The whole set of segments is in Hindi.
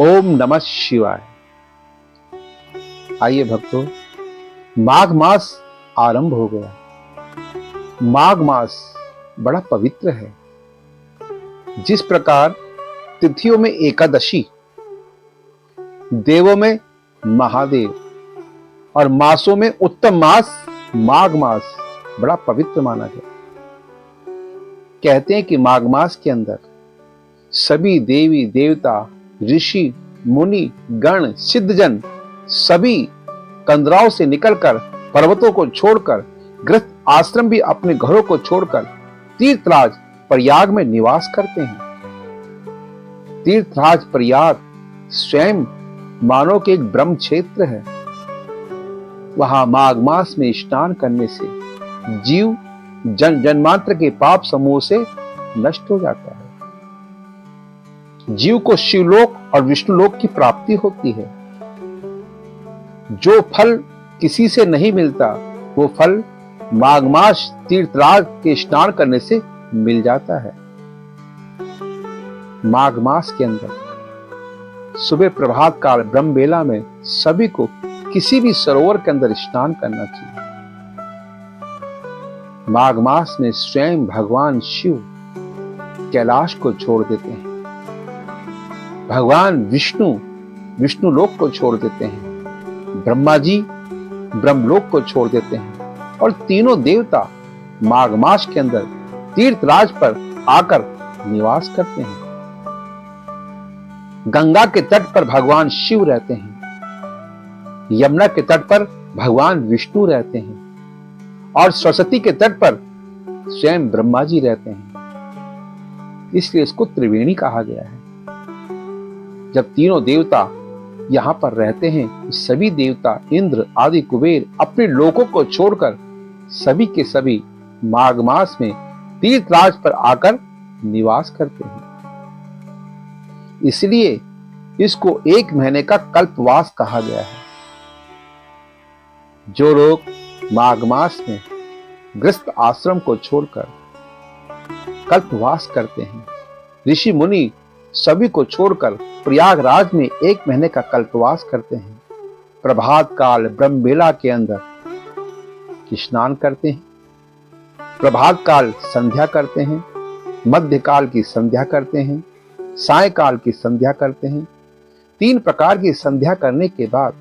ओम नमः शिवाय। आइए भक्तों, माघ मास आरंभ हो गया। माघ मास बड़ा पवित्र है। जिस प्रकार तिथियों में एकादशी, देवों में महादेव और मासों में उत्तम मास माघ मास बड़ा पवित्र माना गया। कहते हैं कि माघ मास के अंदर सभी देवी देवता, ऋषि मुनि गण, सिद्धजन सभी कंदराओं से निकलकर, पर्वतों को छोड़कर, गृहस्थ आश्रम भी अपने घरों को छोड़कर तीर्थराज प्रयाग में निवास करते हैं। तीर्थराज प्रयाग स्वयं मानव के एक ब्रह्म क्षेत्र है। वहां माघ मास में स्नान करने से जीव जन्मांतर के पाप समूह से नष्ट हो जाता है। जीव को शिवलोक और विष्णुलोक की प्राप्ति होती है। जो फल किसी से नहीं मिलता, वो फल माघ मास तीर्थराज के स्नान करने से मिल जाता है। माघ मास के अंदर सुबह प्रभात काल ब्रह्म बेला में सभी को किसी भी सरोवर के अंदर स्नान करना चाहिए। माघ मास में स्वयं भगवान शिव कैलाश को छोड़ देते हैं। भगवान विष्णु लोक को छोड़ देते हैं। ब्रह्मा जी ब्रह्मलोक को छोड़ देते हैं और तीनों देवता माघ मास के अंदर तीर्थराज पर आकर निवास करते हैं। गंगा के तट पर भगवान शिव रहते हैं। यमुना के तट पर भगवान विष्णु रहते हैं और सरस्वती के तट पर स्वयं ब्रह्मा जी रहते हैं। इसलिए इसको त्रिवेणी कहा गया है। जब तीनों देवता यहां पर रहते हैं, सभी देवता इंद्र आदि कुबेर अपने लोकों को छोड़कर सभी के सभी माघ मास में तीर्थराज पर आकर निवास करते हैं। इसलिए इसको 1 महीने का कल्पवास कहा गया है। जो लोग माघ मास में गृहस्थ आश्रम को छोड़कर कल्पवास करते हैं, ऋषि मुनि सभी को छोड़कर प्रयागराज में 1 महीने का कल्पवास करते हैं, प्रभात काल ब्रह्मबेला के अंदर स्नान करते हैं, प्रभात काल संध्या करते हैं, मध्य काल की संध्या करते हैं, सायकाल की संध्या करते हैं। 3 प्रकार की संध्या करने के बाद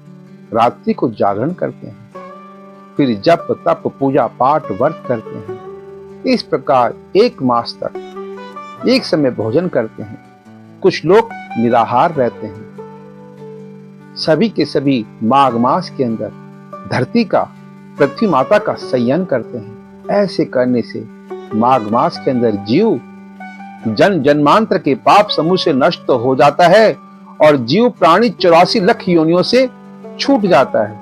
रात्रि को जागरण करते हैं। फिर जप तप पूजा पाठ व्रत करते हैं। इस प्रकार 1 मास तक एक समय भोजन करते हैं। कुछ लोग निराहार रहते हैं। सभी के सभी माघ मास के अंदर धरती का, पृथ्वी माता का संयन करते हैं। ऐसे करने से माघ मास के अंदर जीव जन्मांतर के पाप समूह से नष्ट हो जाता है और जीव प्राणी 84 लाख योनियों से छूट जाता है।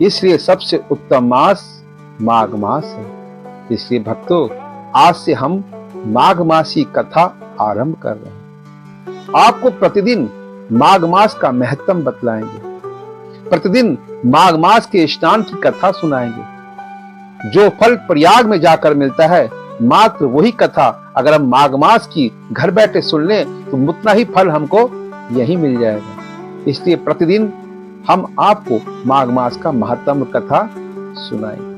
इसलिए सबसे उत्तम मास माघ मास है। इसलिए भक्तों, आज से हम माघ मास की कथा आरंभ कर रहे हैं। आपको प्रतिदिन माघ मास का महत्व बतलाएंगे। प्रतिदिन माघ मास के स्नान की कथा सुनाएंगे। जो फल प्रयाग में जाकर मिलता है, मात्र वही कथा अगर हम माघ मास की घर बैठे सुन लें तो उतना ही फल हमको यही मिल जाएगा। इसलिए प्रतिदिन हम आपको माघ मास का महत्वपूर्ण कथा सुनाएंगे।